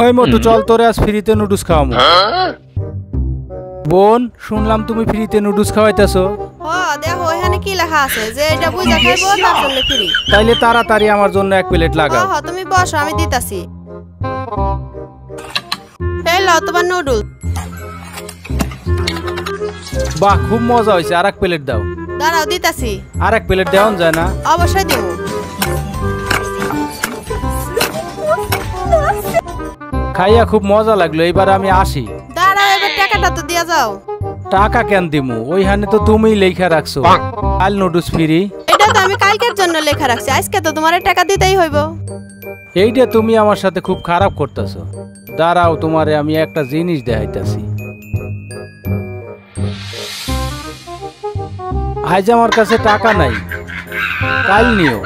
ওই মোটু চল তোরে আজ ফ্রিতে নুডলস খাওয়ামু। বোন শুনলাম তুমি ফ্রিতে নুডলস খাওয়াইতেছো। দেখো এখানে কি লেখা আছে যে এটা বুঝা খাইবো তার জন্য ফ্রি। তাইলে তাড়াতাড়ি আমার জন্য এক প্লেট লাগাও। তুমি বসো আমি দিতাছি। এই লও তোমার নুডলস। বাহ খুব মজা হয়েছে, আর এক প্লেট দাও। দাঁড়াও দিতাছি। আর এক প্লেট দেওয়া যায় না? অবশ্যই দেব। খাইয়া খুব মজা লাগলো, এবার আমি আসি। দাঁড়াও এবার টাকাটা তো দিয়া যাও। টাকা কেন দিমু? ওইখানে তো তুমিই লেখা রাখছো কাল নুডলস ফ্রি। এটা তো আমি কালকের জন্য লেখা রাখছি, আজকে তো তোমার টাকা দিতেই হইব। এইটা তুমি আমার সাথে খুব খারাপ করতেছো। দাঁড়াও তোমারে আমি একটা জিনিস দেখাইতাছি। আজ আমার কাছে টাকা নাই, কাল নিও।